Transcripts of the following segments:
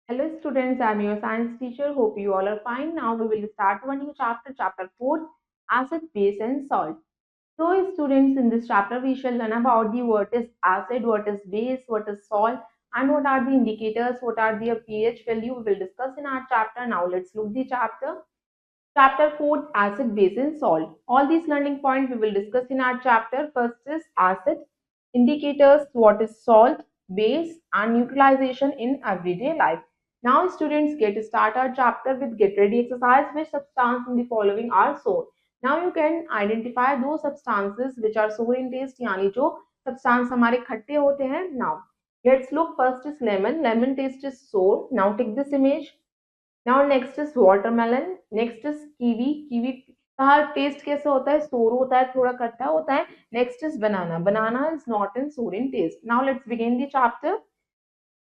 Hello students, I am your science teacher. Hope you all are fine. Now we will start one new chapter, chapter 4, acid, base and salt. So students, in this chapter we shall learn about the what is acid, what is base, what is salt and what are the indicators, what are their pH value. We will discuss in our chapter. Now let's look the chapter. Chapter 4, acid, base and salt. All these learning points we will discuss in our chapter. First is acid, indicators, what is salt, base and neutralization in everyday life. Now students, get start our chapter with get ready exercise. Which substance in the following are sour? Now you can identify those substances which are sour in taste, यानी जो substance हमारे खट्टे होते हैं. Now let's look. First is lemon. Lemon taste is sour. Now take this image. Now next is watermelon. Next is kiwi. Kiwi का test कैसे होता है? सोर होता है, थोड़ा खट्टा होता है. Next is banana. Banana is not in sour in taste. Now let's begin the chapter.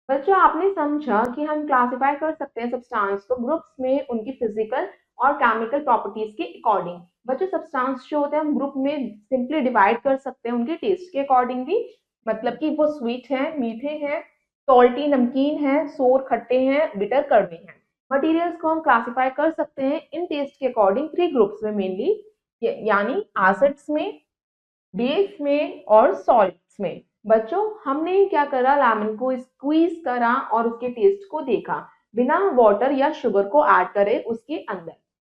बच्चों, आपने समझा कि हम क्लासिफाई कर सकते हैं सब्सटेंस को ग्रुप्स में उनकी फिजिकल और केमिकल प्रॉपर्टीज के अकॉर्डिंग. बच्चों, सब्सटेंस जो होते हैं हम ग्रुप में सिंपली डिवाइड कर सकते हैं उनके टेस्ट के अकॉर्डिंग भी. मतलब कि वो स्वीट है, मीठे हैं, सॉल्टी नमकीन है, सोर खट्टे हैं, बिटर कड़वे हैं. मटेरियल्स को हम क्लासिफाई कर सकते हैं इन टेस्ट के अकॉर्डिंग थ्री ग्रुप्स में मेनली, यानी एसिड्स में, बेस में और सॉल्ट्स में. बच्चों, हमने क्या करा? लेमन को स्क्वीज करा और उसके टेस्ट को देखा बिना वाटर या शुगर को ऐड करे उसके अंदर.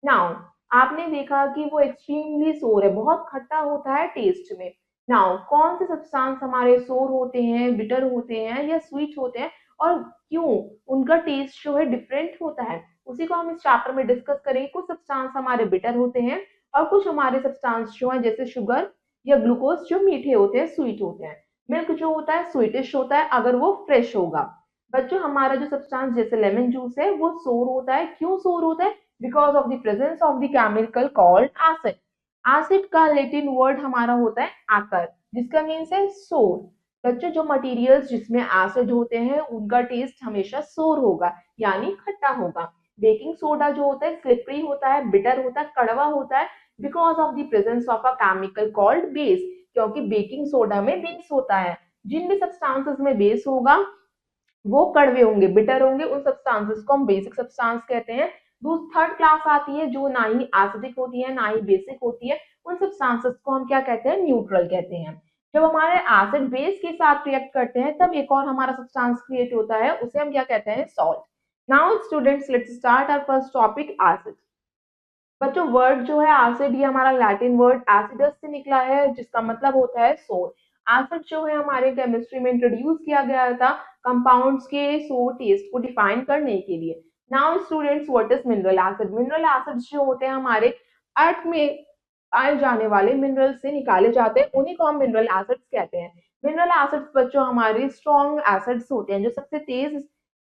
नाउ आपने देखा कि वो एक्सट्रीमली सोर है, बहुत खट्टा होता है टेस्ट में. नाउ कौन से सब्सटेंस हमारे सोर होते हैं, बिटर होते हैं या स्वीट होते हैं और क्यों उनका टेस्ट जो है डिफरेंट होता है, उसी को हम इस चैप्टर में डिस्कस करेंगे. कुछ सब्सटेंस हमारे बिटर होते हैं और कुछ हमारे सब्सटेंस जो है जैसे शुगर या ग्लूकोज जो मीठे होते हैं, स्वीट होते हैं. मिल्क जो होता है स्वीटिश होता है अगर वो फ्रेश होगा. बच्चों, हमारा जो सब्सटेंस जैसे लेमन जूस है वो सोर होता है. क्यों सोर होता है? Because of the presence of the chemical called acid. Acid का लैटिन वर्ड हमारा होता है आकर, जिसका मीन्स है सोर. बच्चों, जो मटेरियल्स जिसमें एसिड होते हैं उनका टेस्ट हमेशा सोर होगा, यानी खट्टा होगा. बेकिंग सोडा जो होता है स्लिपरी होता है, बिटर होता है, कड़वा होता है because of the presence of a chemical called base, क्योंकि बेकिंग सोडा में बेस होता है. जिन भी सब्सटेंसेस में बेस होगा वो कड़वे होंगे, बिटर होंगे. उन सब्सटेंसेस को हम बेसिक सब्सटेंस कहते हैं. थर्ड क्लास आती है जो ना ही एसिडिक होती है ना ही बेसिक होती है. उन सब्सटेंसेस को हम क्या कहते हैं? न्यूट्रल कहते हैं. जब हमारे एसिड बेस के साथ रिएक्ट करते हैं तब एक और हमारा सब्सटेंस क्रिएट होता है, उसे हम क्या कहते हैं? Salt. Now students, let's start our first topic, acid. बच्चों, वर्ड जो है एसिड, ये हमारा लैटिन वर्ड एसिडस से निकला है जिसका मतलब होता है सोर. एसिड जो है हमारे केमिस्ट्री में इंट्रोड्यूस किया गया था कंपाउंड्स के सोर टेस्ट को डिफाइन करने के लिए. Now students, what is mineral acid? Mineral acids जो होते हैं हमारे अर्थ में पाए जाने वाले मिनरल से निकाले जाते हैं, उन्हीं को हम मिनरल एसिड्स कहते हैं. मिनरल एसिड्स बच्चों हमारे स्ट्रॉन्ग एसिड्स होते हैं, जो सबसे तेज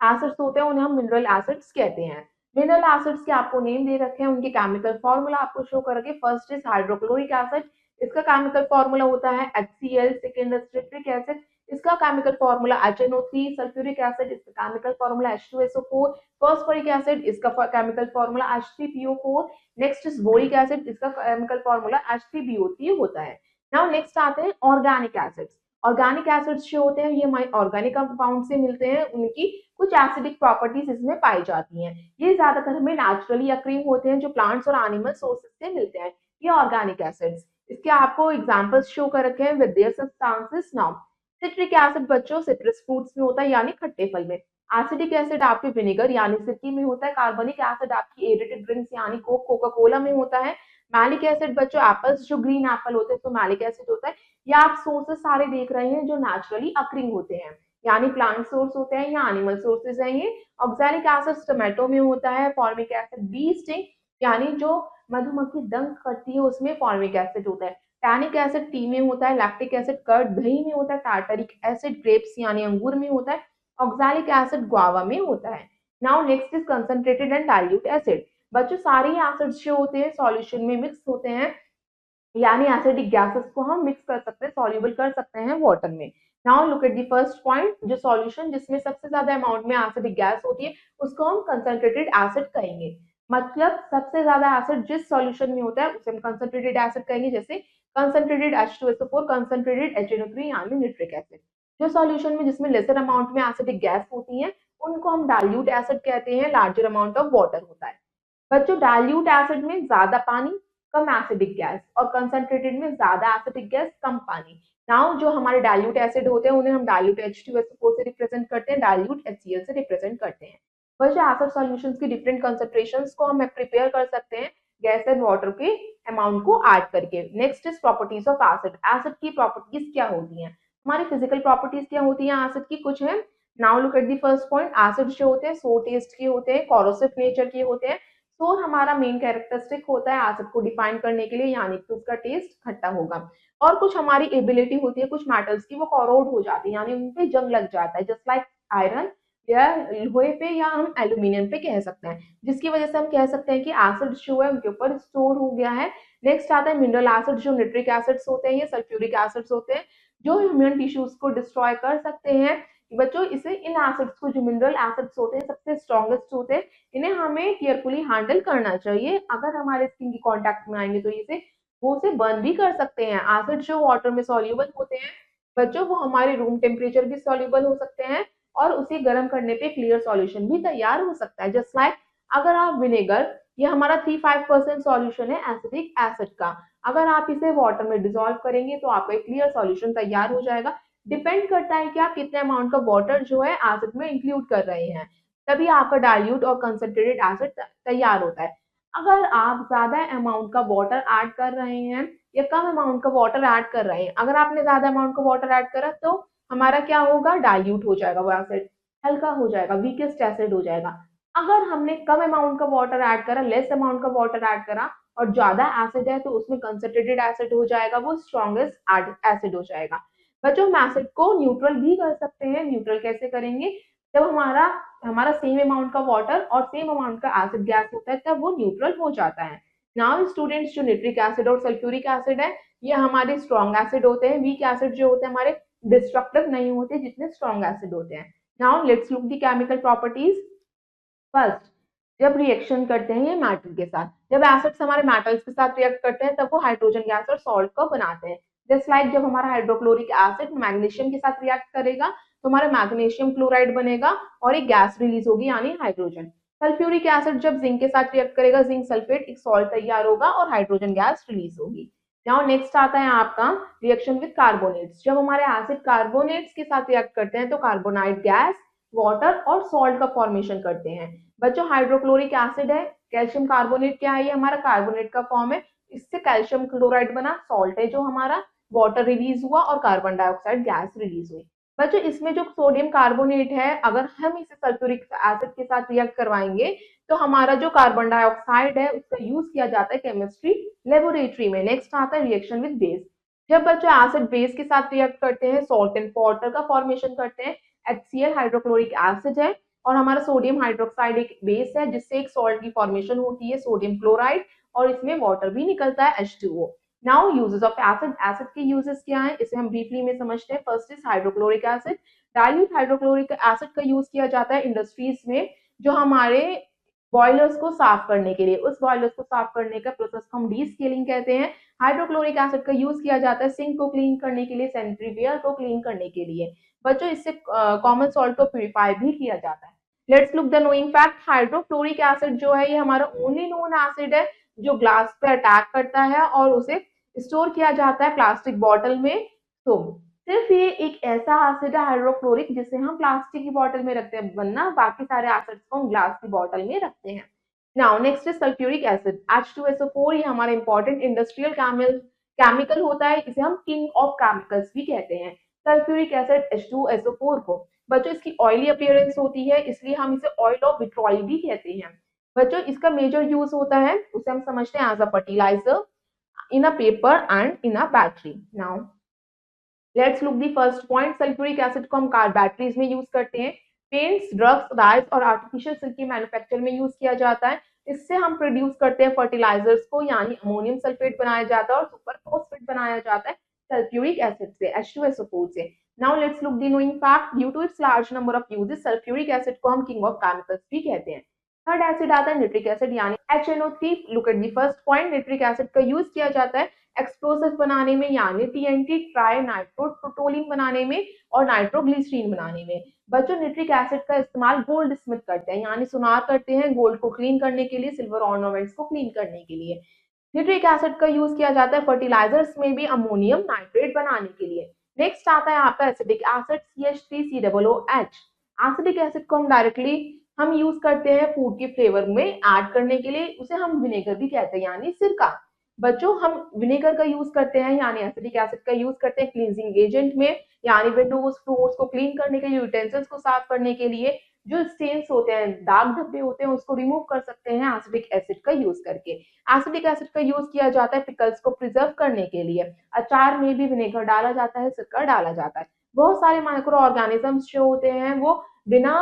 एसिड्स होते हैं उन्हें हम मिनरल एसिड्स कहते हैं. मिनरल एसिड्स के आपको नेम दे रखे हैं, उनके केमिकल फॉर्मूला आपको शो करके. First is hydrochloric acid. इसका केमिकल फॉर्मूला होता है HCl. Second is citric acid. इसका chemical formula HNO3. Sulphuric acid, इसका chemical formula H2SO4. Phosphoric acid, इसका chemical formula H3PO4. Next is boric acid, इसका chemical formula H3BO3 होता है. Now next आते हैं ऑर्गेनिक एसिड्स. ऑर्गेनिक एसिड्स जो होते हैं ये हमारे ऑर्गेनिक कंपाउंड से मिलते हैं, उनकी कुछ एसिडिक प्रॉपर्टीज इसमें पाई जाती हैं. ये ज्यादातर हमें नेचुरली अक्रिंग होते हैं जो प्लांट्स और एनिमल सोर्सेज से मिलते हैं, ये ऑर्गेनिक एसिड्स. इसके आपको एग्जांपल्स शो कर रखे हैं with their substances. Now citric acid बच्चों सिट्रस फ्रूट्स में होता है यानी खट्टे फल में. एसिडिक एसिड आपके विनेगर यानी सिरकी में होता है. कार्बोनिक एसिड आपकी एरेटेड ड्रिंक्स यानी कोका कोला में होता है. मैलिक एसिड बच्चों एप्पल्स जो ग्रीन एप्पल होते हैं तो मैलिक एसिड होता है. ये आप सोर्सेस सारे देख रहे हैं जो नेचुरली अक्रिंग होते हैं, यानी प्लांट सोर्स होते हैं या एनिमल सोर्सेज हैं ये. ऑक्सैलिक एसिड टोमेटो में होता है. फॉर्मिक एसिड बी स्टिंग यानी जो मधुमक्खी डंक करती है उसमें फॉर्मिक एसिड होता है. टैनिक एसिड टी में होता है. लैक्टिक एसिड कर्ड दही में होता है. टार्टरिक एसिड ग्रेप्स यानी अंगूर में होता है. ऑक्सैलिक एसिड गुआवा में होता है. Now next is concentrated and dilute acid. बच्चों, सारे एसिड्स जो होते हैं सॉल्यूशन में मिक्स होते हैं, यानी एसिडिक गैसेस को हम मिक्स कर सकते हैं, सॉल्युबल कर सकते हैं वाटर में. Now look at the first point, जो सॉल्यूशन जिसमें सबसे ज्यादा अमाउंट में एसिडिक गैस होती है उसको हम कंसंट्रेटेड एसिड कहेंगे. मतलब सबसे ज्यादा एसिड जिस सॉल्यूशन में होता है उसे हम कंसंट्रेटेड एसिड कहेंगे. जैसे कंसंट्रेटेड H2SO4, कंसंट्रेटेड HNO3 यानी निट्रिक एसिड. जो सॉल्यूशन में जिसमें लेसर अमाउंट में एसिडिक गैस होती है उनको हम डाइल्यूट एसिड कहते हैं, लार्जर अमाउंट ऑफ वाटर होता है। बच्चों डाइल्यूट एसिड में ज्यादा पानी कम एसिडिक गैस, और कंसंट्रेटेड में ज्यादा एसिडिक गैस कम पानी। नाउ जो हमारे डाइल्यूट एसिड होते हैं उन्हें हम डाइल्यूट H2SO4 से रिप्रेजेंट करते हैं, डाइल्यूट HCl से रिप्रेजेंट करते हैं। बच्चों एसिड सॉल्यूशंस की डिफरेंट कंसंट्रेशंस को हम प्रिपेयर कर सकते हैं गैस एंड वाटर के अमाउंट को ऐड करके। Next is properties of acid. Acid की प्रॉपर्टीज क्या होती हैं? हमारी फिजिकल प्रॉपर्टीज क्या होती हैं एसिड की? कुछ है। Now look at the first point. Acid जो होते हैं सो टेस्ट के होते हैं, कोरोसिव नेचर के होते हैं। सोर हमारा मेन कैरेक्टरिस्टिक होता है एसिड को डिफाइन करने के लिए, यानी कि उसका टेस्ट खट्टा होगा। और कुछ हमारी एबिलिटी होती है कुछ मेटल्स की, वो कोरोड हो जाती है, यानी उन पे जंग लग जाता है, जस्ट लाइक आयरन या लोहे पे, या हम एल्यूमिनियम पे कह सकते हैं, जिसकी वजह से हम कह सकते हैं कि एसिड जो है उनके ऊपर स्टोर हो गया है। नेक्स्ट आता है मिनरल एसिड, जो निट्रिक एसिड्स होते हैं, ये सल्फ्यूरिक एसिड्स होते हैं, जो ह्यूमन टिश्यूज को डिस्ट्रॉय कर सकते हैं। बच्चों इसे इन एसिड्स को, जो मिनरल एसिड्स होते हैं सबसे स्ट्रॉन्गेस्ट होते हैं, इन्हें हमें केयरफुली हैंडल करना चाहिए। अगर हमारे स्किन की कांटेक्ट में आएंगे तो इसे वो उसे बर्न भी कर सकते हैं। एसिड जो वाटर में सॉल्यूबल होते हैं बच्चों, वो हमारे रूम टेम्परेचर भी सॉल्यूबल हो सकते हैं, और उसे गर्म करने पे क्लियर सॉल्यूशन भी तैयार हो सकता है। जस्ट लाइक अगर आप विनेगर, ये हमारा 3-5% सॉल्यूशन है एसिडिक एसिड का, अगर आप इसे वाटर में डिसॉल्व करेंगे तो आपका एक क्लियर सॉल्यूशन तैयार हो जाएगा। डिपेंड करता है कि आप कितने अमाउंट का वाटर जो है एसिड में इंक्लूड कर रहे हैं, तभी आपका डाइल्यूट और कंसंट्रेटेड एसिड तैयार होता है। अगर आप ज्यादा अमाउंट का वाटर ऐड कर रहे हैं या कम अमाउंट का वाटर ऐड कर रहे हैं, अगर आपने ज्यादा अमाउंट का वाटर ऐड करा तो हमारा क्या होगा? डाइल्यूट हो जाएगा, वो एसिड हल्का हो जाएगा, वीकेस्ट एसिड हो जाएगा। अगर हमने कम अमाउंट का वाटर ऐड करा, लेस अमाउंट का वाटर ऐड करा और ज्यादा एसिड है, तो उसमें कंसंट्रेटेड एसिड हो जाएगा, वो स्ट्रॉन्गेस्ट एसिड हो जाएगा। बच्चों हम एसिड को न्यूट्रल भी कर सकते हैं। न्यूट्रल कैसे करेंगे? जब हमारा हमारा सेम अमाउंट का वाटर और सेम अमाउंट का एसिड गैस होता है, तब वो न्यूट्रल हो जाता है। नाउ स्टूडेंट्स, जो निट्रिक एसिड और सल्फ्यूरिक एसिड है, ये हमारे स्ट्रॉन्ग एसिड होते हैं। वीक एसिड जो होते हैं हमारे डिस्ट्रक्टिव नहीं होते जितने स्ट्रॉन्ग एसिड होते हैं। Now let's look the chemical properties. First, जब रिएक्शन करते हैं ये मेटल के साथ, जब एसिड्स हमारे मेटल्स के साथ रिएक्ट करते हैं तब वो हाइड्रोजन गैस और सॉल्ट को बनाते हैं। जस्ट लाइक जब हमारा हाइड्रोक्लोरिक एसिड मैग्नीशियम के साथ रिएक्ट करेगा तो हमारा मैग्नीशियम क्लोराइड बनेगा और एक गैस रिलीज होगी, यानी हाइड्रोजन। सल्फ्यूरिक एसिड जब जिंक के साथ रिएक्ट करेगा, जिंक सल्फेट, एक सॉल्ट तैयार होगा और हाइड्रोजन गैस रिलीज होगी। नाउ नेक्स्ट आता है आपका रिएक्शन विद कार्बोनेट्स। जब हमारे एसिड कार्बोनेट्स के साथ रिएक्ट करते हैं तो कार्बोनाइट गैस, वाटर और सॉल्ट का फॉर्मेशन करते हैं। बच्चों हाइड्रोक्लोरिक एसिड है, कैल्शियम कार्बोनेट क्या है? ये हमारा कार्बोनेट का फॉर्म है, इससे कैल्शियम क्लोराइड बना। सॉल्ट है जो हमारा, वाटर रिलीज हुआ और कार्बन डाइऑक्साइड गैस रिलीज हुई। बच्चों इसमें जो सोडियम कार्बोनेट है, अगर हम इसे सल्फ्यूरिक एसिड के साथ रिएक्ट करवाएंगे तो हमारा जो कार्बन डाइऑक्साइड है उसका यूज किया जाता है केमिस्ट्री लेबोरेटरी में। नेक्स्ट आता है रिएक्शन विद बेस। जब बच्चों एसिड बेस के साथ रिएक्ट करते हैं, सॉल्ट एंड वाटर का फॉर्मेशन करते हैं। HCl हाइड्रोक्लोरिक एसिड है और हमारा सोडियम हाइड्रोक्साइड एक बेस है, जिससे एक सॉल्ट की फॉर्मेशन होती है, सोडियम क्लोराइड, और इसमें वाटर भी निकलता है, H2O। Now uses of acid. Acid के यूजेस क्या है इसे हम ब्रीफली में समझते हैं। First is hydrochloric acid. Dilute hydrochloric acid का यूज किया जाता है इंडस्ट्रीज में, जो हमारे बॉयलर्स को साफ करने के लिए। उस बॉयलर्स को साफ करने का प्रोसेस को हम डीस्केलिंग कहते हैं। हाइड्रोक्लोरिक एसिड का यूज किया जाता है सिंक को क्लीन करने के लिए, सैनिटरी वेयर को क्लीन करने के लिए। बच्चों इससे कॉमन सॉल्ट को प्यूरिफाई भी किया जाता है। Let's look the knowing fact. Hydrochloric acid जो है ये हमारा ओनली नोन एसिड है जो ग्लास पे अटैक करता है और उसे स्टोर किया जाता है प्लास्टिक बॉटल में। तो सिर्फ ये एक ऐसा एसिड है हाइड्रोक्लोरिक जिसे हम प्लास्टिक की बॉटल में रखते हैं, वरना बाकी सारे एसिड्स को हम ग्लास की बॉटल में रखते हैं। Now next is sulphuric acid, H2SO4। ये हमारा इंपॉर्टेंट इंडस्ट्रियल केमिकल होता है, इसे हम किंग ऑफ केमिकल्स भी कहते हैं, सल्फ्यूरिक एसिड H2SO4 को। बच्चों इसकी ऑयली अपीयरेंस होती है, इसलिए हम इसे ऑयल ऑफ विट्रॉयल भी कहते हैं। बच्चों इसका मेजर यूज होता है, उसे हम समझते हैं as a fertiliser in a paper and in a battery. Now let's look the first point. Sulphuric acid को हम कार बैटरीज में यूज करते हैं, पेंट्स, ड्रग्स, डाइज और आर्टिफिशियल सिल्क की मैन्युफैक्चर में यूज किया जाता है। इससे हम प्रोड्यूस करते हैं फर्टिलाइजर्स को, यानी अमोनियम सल्फेट बनाया जाता है और सुपर फॉस्फेट बनाया जाता है सल्फ्यूरिक एसिड से, H2SO4 से। Now let's look the knowing fact. Due to its large number of uses, sulphuric acid को हम किंग ऑफ केमिकल्स भी कहते हैं। थर्ड एसिड आता है निट्रिक एसिड, यानी HNO3। Look at the first point. Nitric acid का यूज किया जाता है एक्सप्लोसिव बनाने में यानी टीएनटी ट्राई नाइट्रोटोलिन बनाने में और नाइट्रोग्लिसरीन बनाने में। बच्चों निट्रिक एसिड का इस्तेमाल गोल्ड स्मिथ करते हैं यानी सुनार करते हैं गोल्ड को क्लीन करने के लिए, सिल्वर ऑर्नामेंट्स को क्लीन करने के लिए। निट्रिक एसिड का यूज किया जाता है फर्टिलाइजर्स में भी अमोनियम नाइट्रेट बनाने के लिए। नेक्स्ट आता है आपका acidic acid CH3COOH। Acidic acid को हम यूज करते हैं फूड के फ्लेवर में ऐड करने के लिए, उसे हम विनेगर भी कहते हैं यानी सिरका। बच्चों हम विनेगर का यूज करते हैं यानी एसिडिक एसिड का यूज करते हैं क्लींजिंग एजेंट में यानी विंडोज फ्लोर्स को क्लीन करने के लिए, यूटेंसिल्स को साफ करने के लिए। जो स्टेन्स होते हैं, दाग धब्बे होते हैं, उसको रिमूव कर सकते हैं एसिडिक एसिड का यूज करके। एसिडिक एसिड का यूज किया जाता है पिकल्स को प्रिजर्व करने के लिए। अचार में भी विनेगर डाला जाता है, सिरका डाला जाता है। बहुत सारे माइक्रो ऑर्गेनिजम्स जो होते हैं वो बिना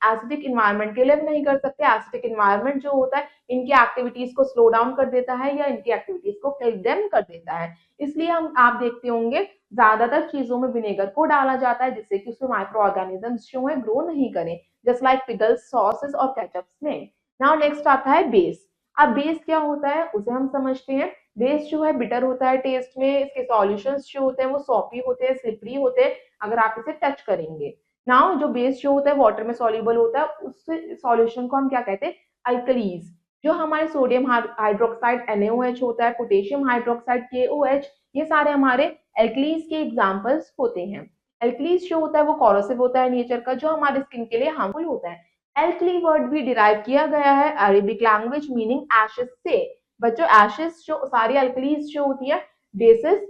एसिडिक इन्वायरमेंट के लिव नहीं कर सकते। एसिडिक इन्वायरमेंट जो होता है इनकी एक्टिविटीज को स्लो डाउन कर देता है या इनकी एक्टिविटीज को कंडेम कर देता है। इसलिए हम आप देखते होंगे ज्यादातर चीजों में विनेगर को डाला जाता है जिससे कि उसमें माइक्रो ऑर्गेनिजम्स जो है ग्रो नहीं करें, जस्ट लाइक पिकल्स, सॉसेस और केचप्स में। नाउ नेक्स्ट आता है बेस। अब बेस क्या होता है उसे हम समझते हैं। बेस जो है बिटर होता है टेस्ट में, इसके सॉल्यूशंस जो होते हैं वो सॉपी होते हैं, स्लिपरी होते हैं अगर आप इसे टच करेंगे। नाउ जो बेस जो होता है वाटर में सॉल्युबल होता है, उस सॉल्यूशन को हम क्या कहते हैं, अल्कलीज। जो हमारे सोडियम हाइड्रोक्साइड NaOH होता है, पोटेशियम हाइड्रोक्साइड KOH, ये सारे हमारे एल्कलीज के एग्जांपल्स होते हैं। एल्कलीज जो होता है वो कॉरोसिव होता है नेचर का, जो हमारे स्किन के लिए हार्मफुल होता है। एल्कली वर्ड भी डिराइव किया गया है अरेबिक लैंग्वेज मीनिंग एशेस से। बच्चों एशेस जो सारी एल्कलीज जो होती है बेसिस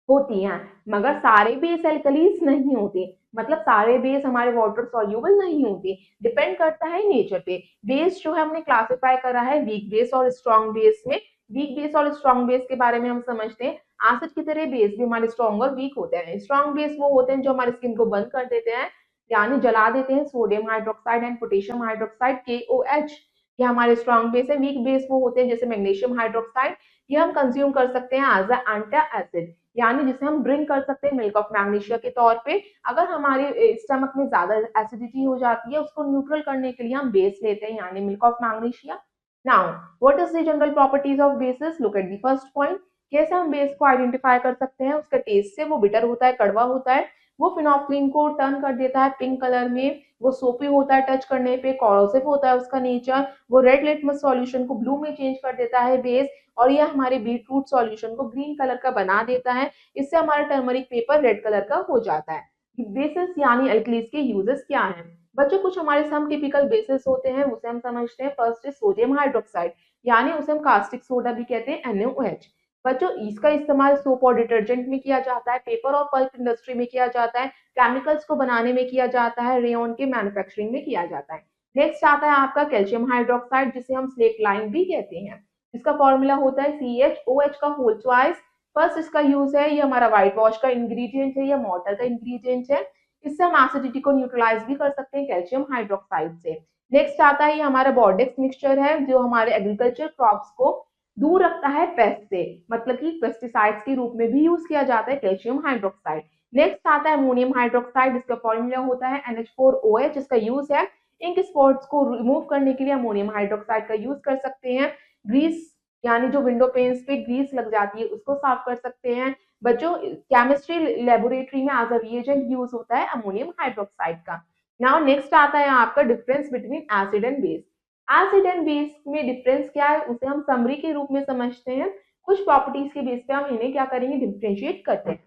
होती हैं, मगर सारे बेस एल्कलीज नहीं होते, मतलब सारे बेस हमारे वाटर सॉल्यूबल नहीं होते, डिपेंड करता है नेचर पे। बेस जो है हमने क्लासिफाई करा है वीक बेस और स्ट्रॉन्ग बेस में। वीक बेस और स्ट्रॉन्ग बेस के बारे में हम समझते हैं। एसिड की तरह बेस भी हमारे स्ट्रॉन्ग और वीक होते हैं। स्ट्रॉन्ग बेस वो होते हैं जो हमारे स्किन को बंद कर देते हैं यानी जला देते हैं, sodium hydroxide and potassium hydroxide KOH, ये हमारे स्ट्रॉन्ग बेस है। वीक बेस वो होते हैं जैसे मैग्नीशियम हाइड्रोक्साइड, ये हम कंज्यूम कर सकते हैं एज अ एंटासिड यानी जिसे हम ड्रिंक कर सकते हैं मिल्क ऑफ मैग्नीशिया के तौर पे। अगर हमारे स्टमक में ज्यादा एसिडिटी हो जाती है उसको न्यूट्रल करने के लिए हम बेस लेते हैं यानी milk of magnesia. Now what is the general properties of basis, look at the first point. कैसे हम बेस को आइडेंटिफाई कर सकते हैं, उसका टेस्ट से। वो बिटर होता है, कड़वा होता है, वो फिनोल्फिन को टर्न कर देता है पिंक कलर में, वो सोपी होता है टच करने पे, कॉरोसिव होता है उसका नेचर, वो रेड लिटमस सॉल्यूशन को ब्लू में चेंज कर देता है बेस, और ये हमारे बीटरूट सॉल्यूशन को ग्रीन कलर का बना देता है। इससे हमारा टर्मरिक पेपर रेड कलर का हो जाता है। बेसिस यानी एल्कलीज के यूजेस क्या हैं बच्चों, कुछ हमारे सम टिपिकल बेसिस होते हैं उसे हम समझते हैं। फर्स्ट इज सोडियम हाइड्रोक्साइड यानी उसे हम कास्टिक सोडा भी कहते हैं NaOH। बच्चों इसका इस्तेमाल सोप और डिटर्जेंट में किया जाता है, पेपर और पल्प इंडस्ट्री में किया जाता है, केमिकल्स को बनाने में किया जाता है, रेयन के मैन्युफैक्चरिंग में किया जाता है। नेक्स्ट आता है आपका कैल्शियम हाइड्रोक्साइड जिसे हम स्लेट लाइम भी कहते हैं। इसका फॉर्मूला होता है CHOH का होल ट्वाइस। फर्स्ट इसका यूज है, ये हमारा व्हाइट वॉश का इंग्रेडिएंट है या मॉर्टर का इंग्रेडिएंट है। इससे हम एसिडिटी को न्यूट्रलाइज भी कर सकते हैं कैल्शियम हाइड्रोक्साइड से। नेक्स्ट आता है ये हमारा बॉर्डेक्स मिक्सचर है जो हमारे एग्रीकल्चर क्रॉप्स को दूर रखता है पेस्ट से, मतलब कि पेस्टिसाइड्स के रूप में भी यूज किया जाता है कैल्शियम हाइड्रोक्साइड। नेक्स्ट आता है अमोनियम हाइड्रोक्साइड, इसका फॉर्मूला होता है NH4OH। इसका यूज है इंक स्पॉट्स को रिमूव करने के लिए अमोनियम हाइड्रोक्साइड का यूज कर सकते हैं। ग्रीस यानी जो विंडो पेन्स पे ग्रीस लग जाती है उसको साफ कर सकते हैं। बच्चों केमिस्ट्री लेबोरेटरी में एज अ रिएजेंट यूज होता है अमोनियम हाइड्रोक्साइड का। नाउ नेक्स्ट आता है आपका difference between acid and base. Acid and base में डिफरेंस क्या है उसे हम समरी के रूप में समझते हैं। कुछ प्रॉपर्टीज के बेस पे हम इन्हें क्या करेंगे, डिफरेंशिएट करते हैं।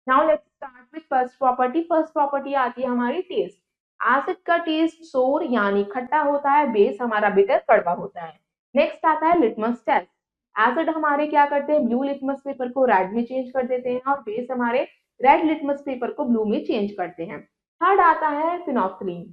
Now let's start with first property. First property आती है हमारी टेस्ट। एसिड का टेस्ट सोर यानी खट्टा होता है, बेस हमारा बिटर कड़वा होता है। नेक्स्ट आता है लिटमस टेस्ट। एसिड हमारे क्या करते हैं, ब्लू लिटमस पेपर को रेड में चेंज कर देते हैं और बेस हमारे रेड लिटमस पेपर को ब्लू में चेंज करते हैं। थर्ड आता है फिनोल्फिन।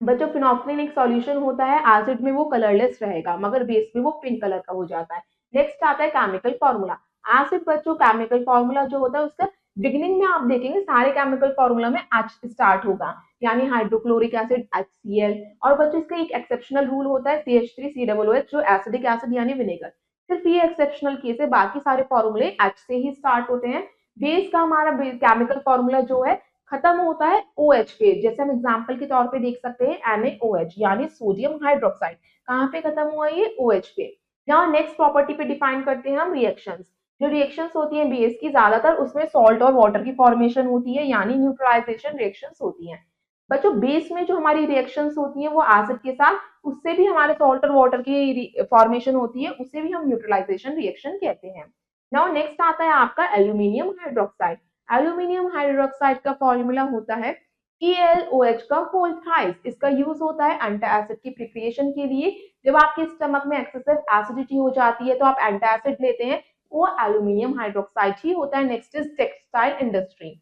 बच्चों फिनोल्फिन एक सॉल्यूशन होता है, एसिड में वो कलरलेस रहेगा मगर बेस में वो पिंक कलर का हो जाता है। नेक्स्ट आता है केमिकल फॉर्मूला। एसिड बच्चों केमिकल फॉर्मूला जो होता है उसका बिगिनिंग में आप देखेंगे सारे केमिकल फॉर्मूला में H स्टार्ट होगा यानी हाइड्रोक्लोरिक एसिड HCl। और बच्चों इसका एक एक्सेप्शनल रूल होता है CH3COOH जो एसिडिक एसिड यानी विनेगर। सिर्फ ये एक्सेप्शनल केस है, बाकी सारे फॉर्मूले H से ही स्टार्ट होते हैं। बेस का हमारा केमिकल फॉर्मूला जो है खत्म होता है OH पे, जैसे हम एग्जांपल के तौर पे देख सकते हैं NaOH यानी सोडियम हाइड्रोक्साइड। कहाँ पे खत्म हुआ ये, OH पे। यहाँ नेक्स्ट प्रॉपर्टी पे डिफाइन करते हैं हम रिएक्शंस। जो रिएक्शंस होती हैं बेस की ज्यादातर उसमें सॉल्ट और वाटर की फॉर्मेशन होती है, यानी न्यूट्रलाइजेशन रिएक्शंस होती हैं। बच्चों बेस में जो हमारी रिएक्शंस होती हैं वो एसिड के साथ, उससे भी हमारे सॉल्ट और वाटर की फॉर्मेशन होती है, उसे भी हम न्यूट्रलाइजेशन रिएक्शन कहते हैं। नाउ नेक्स्ट आता है आपका एल्यूमिनियम हाइड्रोक्साइड। एल्यूमिनियम हाइड्रोक्साइड का फॉर्मूला होता है KLOH का होल थ्राइस। इसका यूज होता है एंटी एसिड की प्रिपरेशन के लिए। जब आपके स्टमक में एक्सेसिव एसिडिटी हो जाती है तो आप एंटी एसिड लेते हैं, वो एल्यूमिनियम हाइड्रोक्साइड ही होता है। Next is textile industry.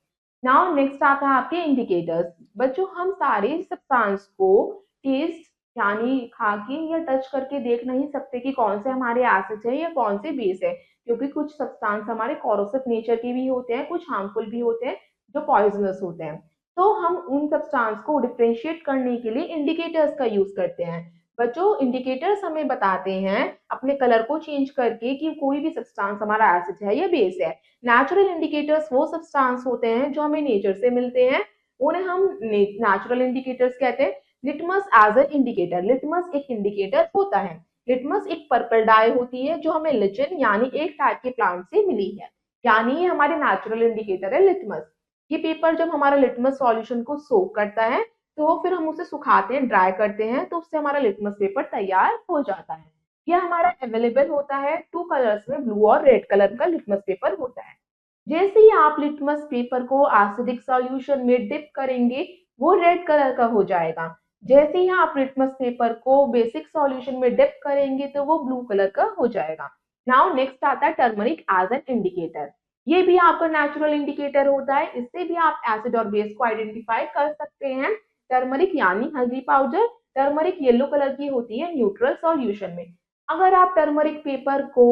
Now next आता है आपके इंडिकेटर्स। बच्चों हम सारे सब्सटेंस को टेस्ट यानी खा के या टच करके देख नहीं सकते कि कौन से हमारे एसिड है या कौन से बेस है, क्योंकि कुछ सब्सटेंस हमारे कोरोसिव नेचर के भी होते हैं, कुछ हार्मफुल भी होते हैं, जो पॉइजनस होते हैं। तो हम उन सब्सटेंस को डिफरेंशिएट करने के लिए इंडिकेटर्स का यूज करते हैं। बच्चों इंडिकेटर्स हमें बताते हैं अपने कलर को चेंज करके कि कोई भी सब्सटेंस हमारा एसिड है या बेस है। नेचुरल इंडिकेटर्स वो सब्सटेंस होते हैं जो हमें नेचर से मिलते हैं, उन्हें हम नेचुरल इंडिकेटर्स कहते हैं। Litmus as a indicator, litmus एक इंडिकेटर होता है। लिटमस एक पर्पल डाई होती है जो हमें लिचिन यानी एक टाइप के प्लांट से मिली है, यानी ये हमारे नेचुरल इंडिकेटर है लिटमस। ये पेपर जब हमारा लिटमस सॉल्यूशन को सोक करता है तो फिर हम उसे सुखाते हैं, ड्राई करते हैं, तो उससे हमारा लिटमस पेपर तैयार हो जाता है। यह हमारा अवेलेबल होता है टू कलर्स में, ब्लू और रेड कलर का लिटमस पेपर होता है। जैसे ही आप लिटमस पेपर को एसिडिक सॉल्यूशन में डिप करेंगे वो रेड कलर का हो जाएगा। जैसे ही आप लिटमस पेपर को बेसिक सॉल्यूशन में डिप करेंगे तो वो ब्लू कलर का हो जाएगा। नाउ नेक्स्ट आता है टर्मरिक एज एन इंडिकेटर। ये भी आपका नेचुरल इंडिकेटर होता है, इससे भी आप एसिड और बेस को आइडेंटिफाई कर सकते हैं। टर्मरिक यानी हल्दी पाउडर, टर्मरिक येलो कलर की होती है न्यूट्रल सॉल्यूशन में। अगर आप टर्मरिक पेपर को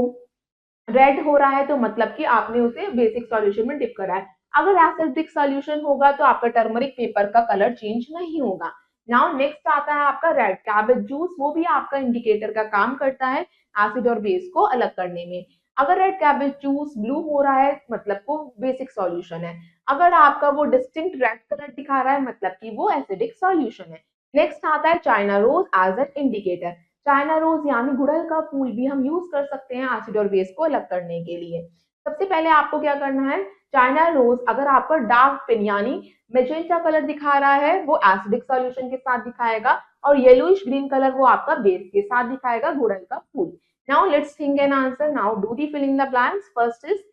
रेड हो रहा है तो मतलब कि आपने उसे बेसिक सॉल्यूशन में डिप करा है। अगर एसिडिक सॉल्यूशन होगा तो आपका टर्मरिक पेपर का कलर चेंज नहीं होगा। नाउ नेक्स्ट आता है आपका रेड कैबेज जूस, वो भी आपका इंडिकेटर का काम करता है एसिड और बेस को अलग करने में। अगर रेड कैबेज जूस ब्लू हो रहा है मतलब वो बेसिक सॉल्यूशन है, अगर आपका वो डिस्टिंक्ट रेड कलर दिखा रहा है मतलब कि वो एसिडिक सॉल्यूशन है। नेक्स्ट आता है China rose as an indicator. China rose यानी गुड़हल का फूल भी हम यूज कर सकते हैं एसिड और बेस को अलग करने के लिए। सबसे पहले आपको क्या करना है, चाइना रोज अगर आपका डार्क पिंक यानी मैजेंटा कलर दिखा रहा है वो एसिडिक सॉल्यूशन के साथ दिखाएगा, और येलोइश ग्रीन कलर वो आपका बेस के साथ दिखाएगा गुड़हल का फूल। Now let's think an answer, now do the fill in the blanks. First is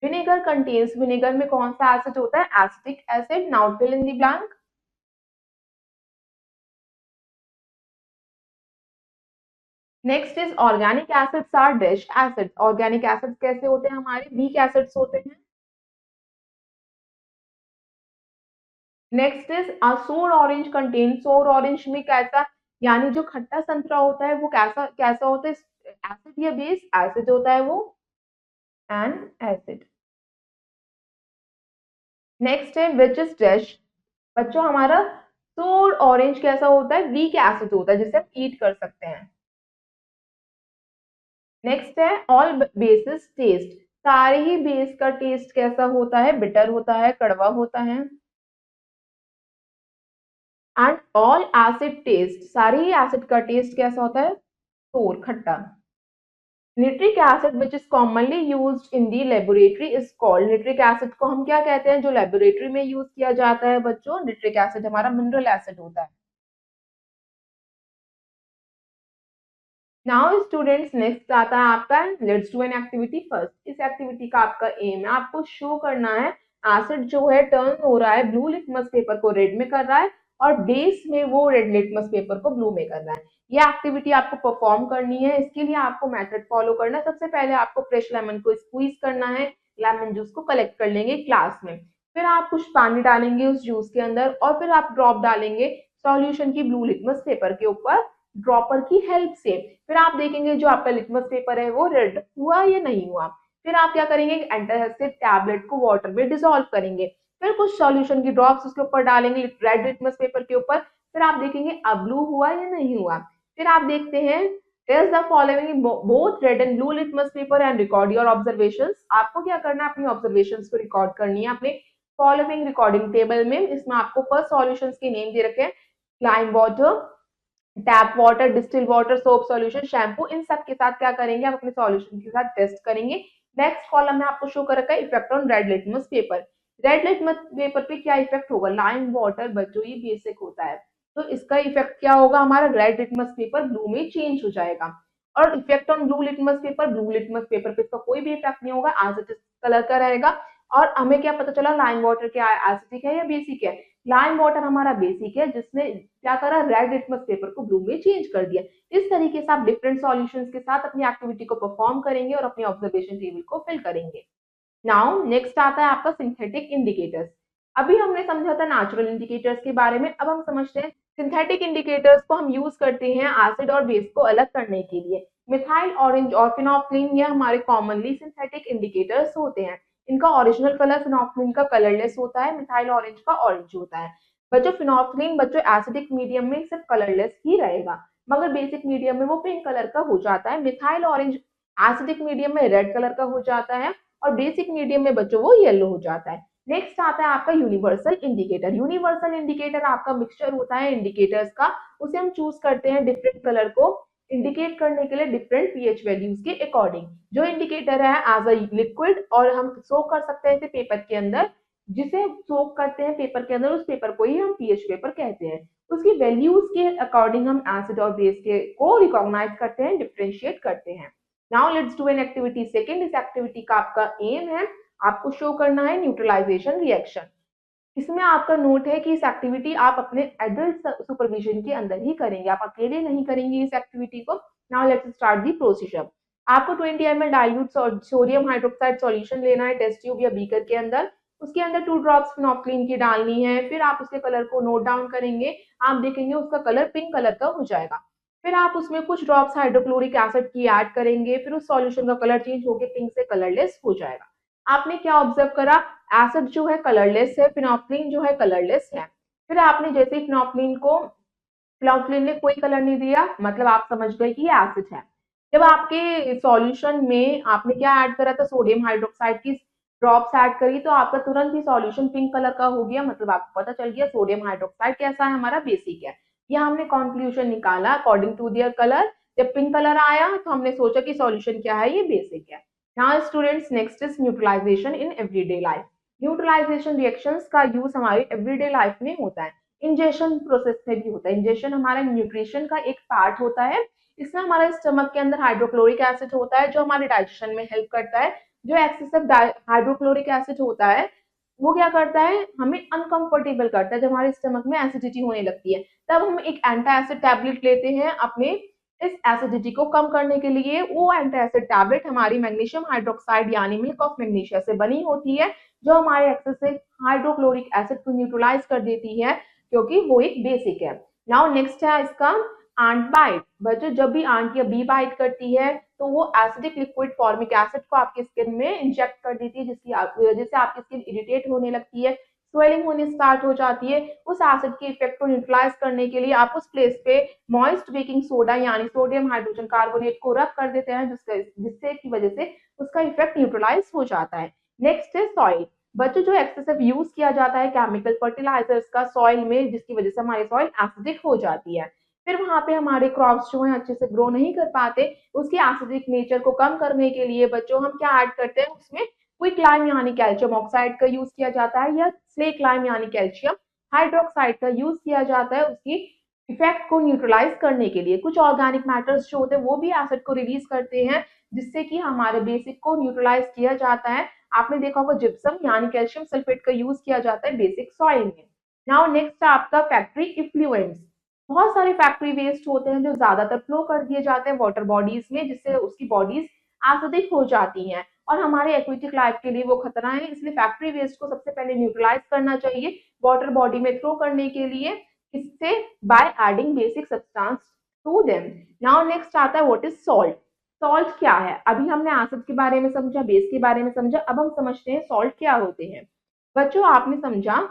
vinegar contains, vinegar में कौन सा एसिड होता है, acetic acid. Now fill in the blank. Next is organic acids are dash acids. Organic acids कैसे होते हैं, हमारे weak acids होते हैं। Next is sour orange contain, sour orange में कैसा यानी जो खट्टा संतरा होता है वो कैसा कैसा होता है, एसिड या बेस, एसिड होता है वो, एन एसिड। नेक्स्ट है विच इज डैश। बच्चों हमारा सोर ऑरेंज कैसा होता है, वीक एसिड होता है जिसे हम ईट कर सकते हैं। नेक्स्ट है ऑल बेसिस टेस्ट, सारे ही बेस का टेस्ट कैसा होता है, बिटर होता है, कड़वा होता है। एंड ऑल एसिड टेस्ट, सारे ही एसिड का टेस्ट कैसा होता है, सोर खट्टा। Nitric acid which is commonly used in the laboratory is called, nitric acid को हम क्या कहते हैं जो लेबोरेटरी में यूज किया जाता है बच्चों, निट्रिक एसिड हमारा मिनरल एसिड होता है। नाउ स्टूडेंट्स नेक्स्ट आता है आपका let's do an activity first. इस एक्टिविटी का आपका एम है आपको शो करना है एसिड जो है टर्न हो रहा है ब्लू लिटमस पेपर को रेड में कर रहा है और बेस में वो रेड लिटमस पेपर को ब्लू में कर रहा है। ये एक्टिविटी आपको परफॉर्म करनी है, इसके लिए आपको मेथड फॉलो करना है। सबसे पहले आपको फ्रेश लेमन को स्क्वीज करना है, लेमन जूस को कलेक्ट कर लेंगे क्लास में, फिर आप कुछ पानी डालेंगे उस जूस के अंदर और फिर आप ड्रॉप डालेंगे सॉल्यूशन की ब्लू लिटमस पेपर के ऊपर ड्रॉपर की हेल्प से। फिर आप देखेंगे जो आपका लिटमस पेपर है वो रेड हुआ या नहीं हुआ। फिर आप क्या करेंगे, एंटासिड टैबलेट को वाटर में डिसॉल्व करेंगे, फिर कुछ सॉल्यूशन की ड्रॉप्स उसके ऊपर डालेंगे रेड लिटमस पेपर के ऊपर, फिर आप देखेंगे अब ब्लू हुआ या नहीं हुआ। फिर आप देखते हैं test the following both red and blue litmus paper and record your observations. आपको क्या करना है, अपनी ऑब्जर्वेशंस को रिकॉर्ड करनी है अपने फॉलोइंग रिकॉर्डिंग टेबल में। इसमें आपको फर्स्ट सॉल्यूशंस के नेम दे रखे हैं, lime water, tap water, distil water, soap solution, shampoo, इन सब के साथ क्या करेंगे आप अपने सॉल्यूशन के साथ टेस्ट करेंगे नेक्स्ट कॉलम में आपको शो कर रखा है effect on red litmus paper. Red litmus paper पे क्या इफेक्ट होगा, लाइम वाटर बच्चों ये बेसिक होता है, तो इसका इफेक्ट क्या होगा, हमारा रेड लिटमस पेपर ब्लू में चेंज हो जाएगा। और effect on blue litmus paper, blue litmus paper पे इसका कोई भी इफेक्ट नहीं होगा, एज इट इज कलर का रहेगा। और हमें क्या पता चला, लाइम वाटर क्या एसिडिक है या बेसिक है। लाइम वाटर हमारा बेसिक है, जिसने क्या करा, रेड लिटमस पेपर को ब्लू में चेंज कर दिया। इस तरीके से आप डिफरेंट सॉल्यूशंस के साथ अपनी एक्टिविटी को परफॉर्म करेंगे और अपनी ऑब्जर्वेशन टेबल को फिल करेंगे। नाउ नेक्स्ट आता है आपका सिंथेटिक इंडिकेटर्स। अभी हमने समझा था नेचुरल इंडिकेटर्स के बारे में, अब हम समझते हैं सिंथेटिक इंडिकेटर्स को हम यूज करते हैं एसिड और बेस को अलग करने के लिए। मिथाइल ऑरेंज और फिनोफ्थलीन ये हमारे कॉमनली सिंथेटिक इंडिकेटर्स होते हैं। इनका ओरिजिनल कलर फिनोफ्थलीन का कलरलेस होता है, मिथाइल ऑरेंज का ऑरेंज होता है। बच्चों फिनोफ्थलीन बच्चों एसिडिक मीडियम में सिर्फ कलरलेस ही रहेगा, मगर बेसिक मीडियम में वो पिंक कलर का हो जाता है। मिथाइल ऑरेंज एसिडिक मीडियम में रेड कलर का हो जाता है और बेसिक मीडियम में बच्चों वो येलो हो जाता है। नेक्स्ट आता है आपका यूनिवर्सल इंडिकेटर। यूनिवर्सल इंडिकेटर आपका मिक्सचर होता है इंडिकेटर्स का, उसे हम चूज करते हैं डिफरेंट कलर को इंडिकेट करने के लिए डिफरेंट पीएच वैल्यूज के अकॉर्डिंग। जो इंडिकेटर है एज अ लिक्विड और हम सोक कर सकते हैं इसे पेपर के अंदर, जिसे सोक करते हैं पेपर के अंदर उस पेपर को ही हम पीएच पेपर कहते हैं। उसकी वैल्यूज के अकॉर्डिंग हम एसिड और बेस के को रिकॉग्नाइज करते हैं, डिफ्रेंशिएट करते हैं। Now let's do an activity second. इस एक्टिविटी का आपका एम है, आपको शो करना है न्यूट्रलाइजेशन रिएक्शन। इसमें आपका नोट है कि इस एक्टिविटी आप अपने एडल्ट सुपरविजन के अंदर ही करेंगे, आप अकेले नहीं करेंगे इस एक्टिविटी को। Now let's start the procedure. आपको 20 ml dilute sodium hydroxide solution लेना है टेस्ट ट्यूब या बीकर के अंदर। उसके अंदर 2 ड्रॉप्स फिनोफ्थलीन की डालनी है। फिर आप उसके कलर को नोट डाउन करेंगे, आप देखेंगे उसका कलर पिंक कलर का हो जाएगा। फिर आप उसमें कुछ ड्रॉप्स हाइड्रोक्लोरिक एसिड की ऐड करेंगे, फिर उस सॉल्यूशन का कलर चेंज होकर पिंक से कलरलेस हो जाएगा। आपने क्या ऑब्जर्व करा, एसिड जो है कलरलेस है, फिनोफ्थलीन जो है कलरलेस है। फिर आपने जैसे ही फिनोफ्थलीन ने कोई कलर नहीं दिया, मतलब आप समझ गए कि ये एसिड है। जब आपके सॉल्यूशन में आपने क्या ऐड करा था, सोडियम हाइड्रोक्साइड की ड्रॉप्स ऐड करी, तो आपका तुरंत ही सॉल्यूशन पिंक कलर का हो गया, मतलब आपको पता चल गया सोडियम हाइड्रोक्साइड कैसा है, हमारा बेसिक है। यह हमने कंक्लूजन निकाला अकॉर्डिंग टू दियर कलर। जब पिंक कलर आया तो हमने सोचा कि सॉल्यूशन क्या है, ये बेसिक है। Now students next is neutralisation in everyday life. Neutralisation reactions का यूज हमारी एवरीडे लाइफ में होता है, इंजेशन प्रोसेस में भी होता है। इंजेशन हमारा न्यूट्रिशन का एक पार्ट होता है। इसमें हमारे स्टमक के अंदर हाइड्रोक्लोरिक एसिड होता है जो हमारे डाइजेशन में हेल्प करता है। जो एक्सेसिव हाइड्रोक्लोरिक एसिड होता है वो क्या करता है, हमें अनकंफर्टेबल करता है। जब हमारे स्टमक में एसिडिटी होने लगती है तब हम एक एंटी एसिड टैबलेट लेते हैं अपने इस एसिडिटी को कम करने के लिए। वो एंटी एसिड टैबलेट हमारी मैग्नीशियम हाइड्रोक्साइड यानी मिल्क ऑफ मैग्नीशिया से बनी होती है, जो हमारे एक्सेसिव हाइड्रोक्लोरिक एसिड को न्यूट्रलाइज कर देती है, क्योंकि वो एक बेसिक है। नाउ नेक्स्ट है इसका आंट बाइट। बच्चों जब भी आंट या बी बाइट करती है तो वो एसिडिक लिक्विड फॉर्मिक एसिड को आपकी स्किन में इंजेक्ट कर देती है, जिससे आपकी स्किन इरिटेट होने लगती है, स्वेलिंग होने स्टार्ट हो जाती है। उस एसिड के इफेक्ट को न्यूट्रलाइज करने के लिए आप उस प्लेस पे मॉइस्ट बेकिंग सोडा यानी सोडियम हाइड्रोजन कार्बोनेट को रब कर देते हैं, जिससे की वजह से उसका इफेक्ट न्यूट्रलाइज हो जाता है। नेक्स्ट है सॉइल। बच्चों जो एक्सेसिव यूज किया जाता है केमिकल फर्टिलाइजर्स का सॉइल में, जिसकी वजह से हमारी सॉइल एसिडिक हो जाती है। फिर वहां पे हमारे क्रॉप्स जो है अच्छे से ग्रो नहीं कर पाते। उसकी एसिडिक नेचर को कम करने के लिए बच्चों हम क्या ऐड करते हैं, उसमें क्विक लाइम यानी कैल्शियम ऑक्साइड का यूज किया जाता है, या स्लेक लाइम यानी कैल्शियम हाइड्रोक्साइड का यूज किया जाता है उसकी इफेक्ट को न्यूट्रलाइज करने के लिए। कुछ ऑर्गेनिक मैटर्स जो होते हैं वो भी एसिड को रिलीज करते हैं, जिससे कि हमारे बेसिक को न्यूट्रलाइज किया जाता है। आपने देखा होगा जिप्सम यानी कैल्शियम सल्फेट का यूज किया जाता है बेसिक सॉइल में। नाउ नेक्स्ट है आपका फैक्ट्री इफ्लुएंस। बहुत सारे फैक्ट्री वेस्ट होते हैं जो ज्यादातर फ्लो कर दिए जाते हैं वाटर बॉडीज में, जिससे उसकी बॉडीज एसिडिक हो जाती हैं और हमारे एक्वेटिक लाइफ के लिए वो खतरा है। इसलिए फैक्ट्री वेस्ट को सबसे पहले न्यूट्रलाइज करना चाहिए वाटर बॉडी में थ्रो करने के लिए, इससे by adding basic substance to them. Now next आता है व्हाट इज सॉल्ट। सॉल्ट क्या है, अभी हमने एसिड के बारे में समझा, बेस के बारे में समझा, अब हम समझते हैं सॉल्ट क्या होते हैं। बच्चों आपने समझा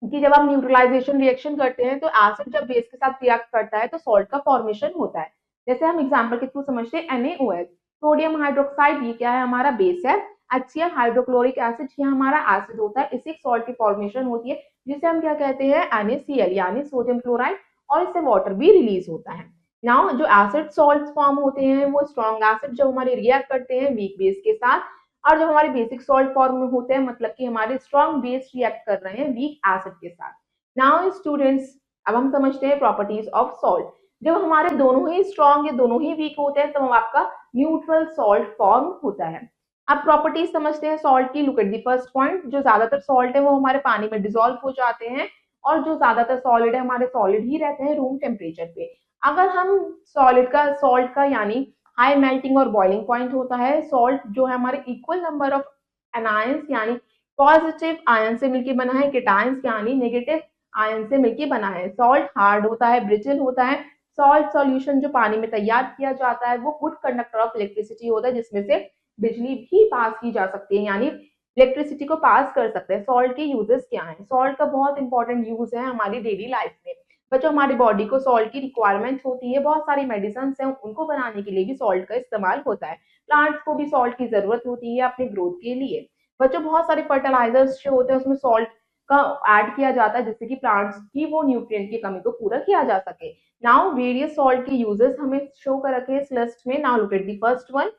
कि जब हम न्यूट्रलाइजेशन रिएक्शन करते हैं तो एसिड जब बेस के साथ रिएक्ट करता है तो सॉल्ट का फॉर्मेशन होता है। जैसे हम एग्जांपल के थ्रू समझते हैं NaOH, सोडियम हाइड्रोक्साइड, ये क्या है, हमारा बेस है। HCl हाइड्रोक्लोरिक एसिड, ये हमारा एसिड होता है। इससे सॉल्ट की फॉर्मेशन होती है जिसे हम क्या कहते हैं, NaCl यानी सोडियम क्लोराइड, और इससे वाटर भी रिलीज होता है। नाउ जो एसिड सॉल्ट फॉर्म होते हैं वो स्ट्रॉन्ग एसिड जब हमारे रिएक्ट करते हैं वीक बेस के साथ और जब हमारे बेसिक सॉल्ट फॉर्म में होते हैं मतलब कि हमारे स्ट्रॉन्ग बेस रिएक्ट कर रहे हैं वीक एसिड के साथ। नाउ स्टूडेंट्स, अब हम समझते हैं प्रॉपर्टीज ऑफ सॉल्ट। जब हमारे दोनों ही स्ट्रॉन्ग या दोनों ही वीक होते हैं तो आपका न्यूट्रल सॉल्ट फॉर्म होता है। अब प्रॉपर्टीज समझते हैं सॉल्ट की। Look at the first point, जो ज्यादातर सॉल्ट है वो हमारे पानी में डिसॉल्व हो जाते हैं और जो ज्यादातर सॉलिड है हमारे सॉलिड ही रहते हैं रूम टेम्परेचर पे। अगर हम सॉल्ट का यानी हाई मेल्टिंग और बॉइलिंग पॉइंट होता है, सॉल्ट जो है हमारे इक्वल नंबर ऑफ एनायंस यानी पॉजिटिव आयन से मिलकर बना है, केटायंस यानी नेगेटिव आयन से मिलकर बना है। सॉल्ट हार्ड होता है, ब्रिटल होता है। सॉल्ट सॉल्यूशन जो पानी में तैयार किया जाता है वो गुड कंडक्टर ऑफ इलेक्ट्रिसिटी होता है, जिसमें से बिजली भी पास की जा सकती है यानी इलेक्ट्रिसिटी को पास कर सकते हैं। सॉल्ट के यूजेस क्या हैं? सॉल्ट का बहुत इंपॉर्टेंट यूज है हमारी डेली लाइफ में। बच्चों, हमारी बॉडी को सॉल्ट की रिक्वायरमेंट होती है, बहुत सारी मेडिसिन हैं उनको बनाने के लिए भी सॉल्ट का इस्तेमाल होता है। प्लांट्स को भी सॉल्ट की जरूरत होती है अपने ग्रोथ के लिए। बच्चों, बहुत सारे फर्टिलाइजर्स जो होते हैं उसमें सॉल्ट का ऐड किया जाता है जिससे कि प्लांट्स की वो न्यूट्रिएंट की कमी को पूरा किया जा सके। नाउ वेरियस सॉल्ट के यूजेस हमें शो कर रखे हैं इस लिस्ट में। Now look at the first one,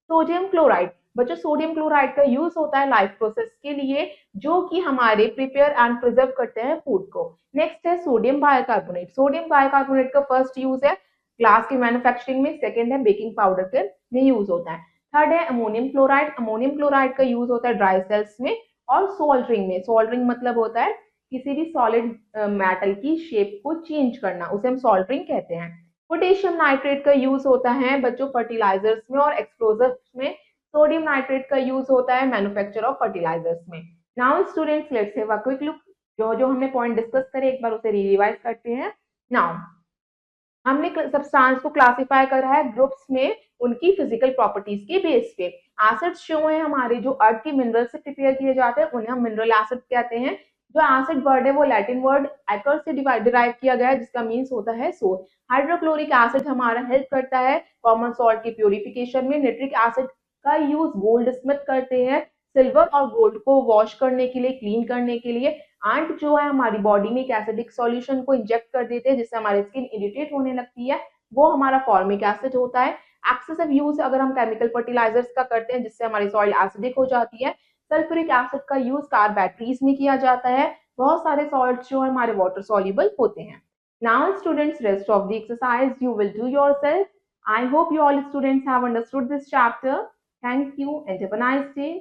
sodium chloride. बच्चों, सोडियम क्लोराइड का यूज होता है लाइफ प्रोसेस के लिए, जो कि हमारे प्रिपेयर एंड प्रिजर्व करते हैं फूड को। नेक्स्ट है सोडियम बाइकार्बोनेट। सोडियम बाइकार्बोनेट का फर्स्ट यूज है ग्लास की मैन्युफैक्चरिंग में, सेकंड है बेकिंग पाउडर के में यूज होता है। थर्ड है अमोनियम क्लोराइड। अमोनियम क्लोराइड का यूज होता है ड्राई सेल्स में और सोल्डरिंग में। सोल्डरिंग मतलब होता है किसी भी सॉलिड मेटल की शेप को चेंज करना, उसे हम सोल्डरिंग कहते हैं। पोटेशियम नाइट्रेट का यूज होता है बच्चों फर्टिलाइजर्स में और एक्सप्लोजिव्स में। सोडियम नाइट्रेट का यूज होता है मैन्युफैक्चर ऑफ फर्टिलाइजर्स में। Now students, let's have a quick look. जो जो हमने पॉइंट डिस्कस करे एक बार उसे रिवाइज करते हैं। नाउ हमने सब्सटेंस को क्लासिफाई करा है ग्रुप्स में उनकी फिजिकल प्रॉपर्टीज के बेस पे। एसिड्स जो है हमारे जो अर्थ के मिनरल से प्रिपेयर किए जाते हैं उन्हें हम मिनरल एसिड कहते हैं। जो एसिड वर्ड है वो लैटिन वर्ड एक्र से डिराइव किया गया है जिसका मीन्स होता है सोल। हाइड्रोक्लोरिक एसिड हमारा हेल्प करता है कॉमन सॉल्ट की प्योरिफिकेशन में। नाइट्रिक एसिड का यूज गोल्ड स्मिथ करते हैं सिल्वर और गोल्ड को वॉश करने के लिए, क्लीन करने के लिए। एंड जो है हमारी बॉडी में एक एसिडिक सॉल्यूशन को इंजेक्ट कर देते हैं जिससे हमारी स्किन इरिटेट होने लगती है, वो हमारा फॉर्मिक एसिड होता है। एक्सेसिव यूज अगर हम केमिकल फर्टिलाइजर्स का करते हैं जिससे हमारी सॉइल एसिडिक हो जाती है। सल्फ्यूरिक एसिड का यूज कार बैटरीज में किया जाता है। बहुत सारे सॉल्ट्स जो है हमारे वाटर सॉल्युबल होते हैं। Now students, rest of the exercise you will do yourself. I hope you all students have understood this chapter. Thank you and have a nice day.